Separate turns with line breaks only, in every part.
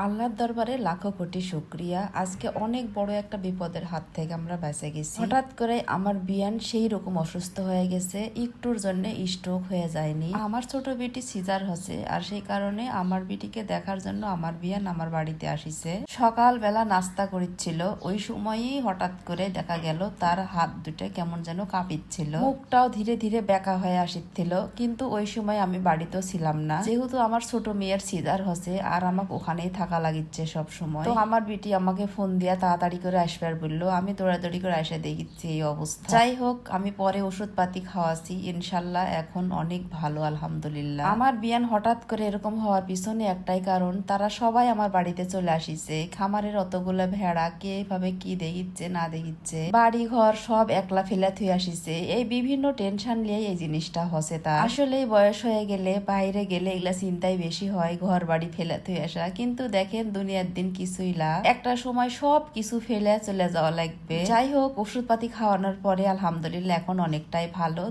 আল্লাহর দরবারে লাখো কোটি শুকরিয়া। আজকে অনেক বড় একটা বিপদের হাত থেকে আমরা বেঁচে গেছি। হঠাৎ করে আমার বিয়ান সেই রকম অসুস্থ হয়ে গেছে, একটুর জন্য স্ট্রোক হয়ে যায়নি। আমার ছোট বেটি সিজার হচ্ছে, আর সেই কারণে আমার বেটিকে দেখার জন্য আমার বিয়ান আমার বাড়িতে আসিছে। সকালবেলা নাস্তা করিচ্ছিল, ওই সময়ই হঠাৎ করে দেখা গেল তার হাত দুটো কেমন যেন কাঁপিচ্ছিল, মুখটাও ধীরে ধীরে বেঁকা হয়ে আসিচ্ছিল। কিন্তু ওই সময় আমি বাড়িতেও ছিলাম না, যেহেতু আমার ছোট মেয়ের সিজার হচ্ছে আর আমাকে ওখানেই থাকা লাগিচ্ছে সব সময়। তো আমার বিটি আমাকে ফোন দিয়া তাড়াতাড়ি করে আসবার বললো, আমি দৌড়াদৌড়ি করে এসে দেখছি এই অবস্থা। যাই হোক, আমি পরে ওষুধ পাতি খাওয়াছি, ইনশাল্লাহ এখন অনেক ভালো, আলহামদুলিল্লাহ। আমার বিয়ান হঠাৎ করে এরকম হওয়ার পিছনে একটাই কারণ, তারা সবাই আমার বাড়িতে চলে আসিছে। খামারের অতগুলো ভেড়া কে এভাবে কি দেখিচ্ছে না দেখিচ্ছে, বাড়ি ঘর সব একলা ফেলা থুয়ে আসিছে। এই বিভিন্ন টেনশন নিয়ে এই জিনিসটা হচ্ছে। তা আসলে বয়স হয়ে গেলে বাইরে গেলে এগুলা চিন্তাই বেশি হয়, ঘর বাড়ি ফেলে থুয়ে আসা। কিন্তু দেখেন দুনিয়ার দিন কিছুই না, একটা সময় সব কিছু ফেলে চলে যাওয়া লাগবে। যাই হোক, ওষুধপাতি খাওয়ানোর পরে আলহামদুলিল্লাহ এখন অনেকটাই ভালো।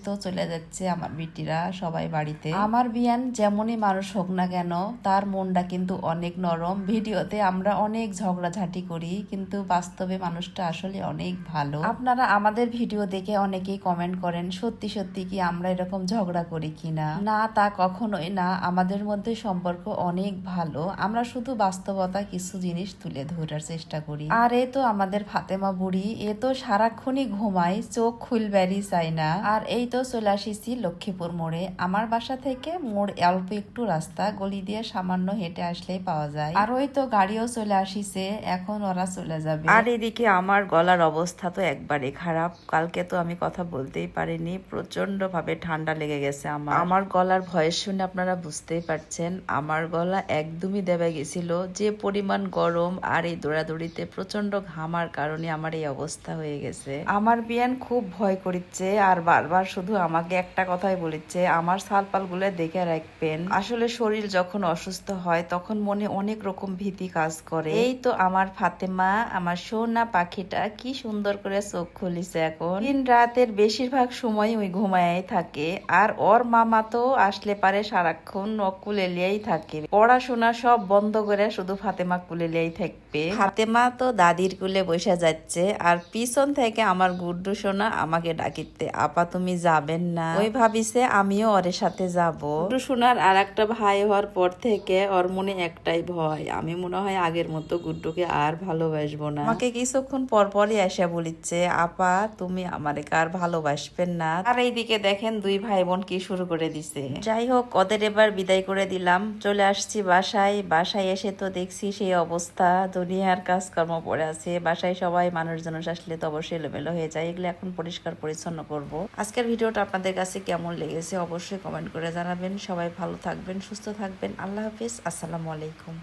তো চলে যাচ্ছে আমার বিটিরা সবাই বাড়িতে। আমার বিয়ান যেমনই মানুষ হোক না কেন, তার মনটা কিন্তু অনেক নরম। ভিডিওতে আমরা অনেক ঝগড়াঝাটি করি, কিন্তু বাস্তবে মানুষটা আসলে অনেক ভালো। আপনারা আমাদের ভিডিও দেখে অনেকেই কমেন্ট করেন, সত্যি সত্যি কি আমরা এরকম ঝগড়া করি কিনা? না, তা কখনোই না। আমাদের মধ্যে সম্পর্ক অনেক ভালো। আমরা শুধু বাস্তবতা কিছু জিনিস তুলে ধরার চেষ্টা করি। আর এই তো আমাদের ফাতেমা বুড়ি, এ তো সারাক্ষণই ঘুমায়, চোখ খুলবারই চায় না। আর এই তো চলে আসিছি লক্ষ্মীপুর মোড়ে। আমার বাসা থেকে মোড় অল্প একটু রাস্তা, গলি দিয়ে সামান্য হেঁটে আসলেই পাওয়া যায়। আর ওই তো গাড়িও চলে আসিছে, এখন ওরা চলে যাবে। আর এদিকে আমার গলার অবস্থা তো একবারে খারাপ। কালকে তো আমি কথা বলতেই পারিনি, প্রচন্ড ভাবে ঠান্ডা লেগে গেছে। আমার গলার ভয়েস শুনে আপনারা বুঝতেই পারছেন, আমার গলা একদমই দেবে গেছিল। যে পরিমাণ গরম আর এই দৌড়াদৌড়িতে প্রচন্ড ঘামার কারণে আমার এই অবস্থা হয়ে গেছে। আমার বিয়ান খুব ভয় করিচ্ছে, আর বারবার শুধু আমাকে একটা কথাই বলিচ্ছে, আমার সালপাল গুলো দেখে রাখবেন। আসলে শরীর যখন অসুস্থ হয় তখন মনে অনেক রকম ভীতি কাজ করে। এই তো আমার ফাতেমা, আমার সোনা পাখিটা কি সুন্দর করে চোখ খুলিছে। এখন দিন রাতের বেশিরভাগ সময় ওই ঘুমায় থাকে, আর ওর মামা তো আসলে পারে সারাক্ষণ কুলে লিয়েই থাকে। পড়াশোনা সব বন্ধ করে শুধু ফাতেমা কুলে লিয়েই থাকবে। ফাতেমা তো দাদির কুলে বসে যাচ্ছে, আর পিছন থেকে আমার গুড্ডু সোনা আমাকে ডাকিতে, আপা তুমি যাবেন না? ওই ভাবিছে আমিও ওর সাথে যাব। গুড্ডু সোনার আর একটা ভাই হওয়ার পর থেকে ওর মনে একটাই ভয়, আমি মনে হয় আগের মতো গুড্ডুকে আর ভালোবাসবো না। আমাকে কিছুক্ষণ পরপরই এসে বলিচ্ছে, আপা তুমি আমারে কার ভালোবাসবেন না? আর এইদিকে দেখেন দুই ভাই বোন কি শুরু করে দিছে। যাই হোক, ওদের এবার বিদায় করে দিলাম, চলে আসছি বাসায়। বাসায় এসে তো দেখছি সেই অবস্থা, দুনিয়ার কাজকর্ম পড়ে আছে। বাসায় সবাই মানুষজন আসলে তো অবশ্যই এলোমেলো হয়ে যায়, এগুলো এখন পরিষ্কার পরিচ্ছন্ন করব। আজকের ভিডিওটা আপনাদের কাছে কেমন লেগেছে অবশ্যই কমেন্ট করে জানাবেন। সবাই ভালো থাকবেন, সুস্থ থাকবেন। আল্লাহ হাফিজ, আসসালামু আলাইকুম।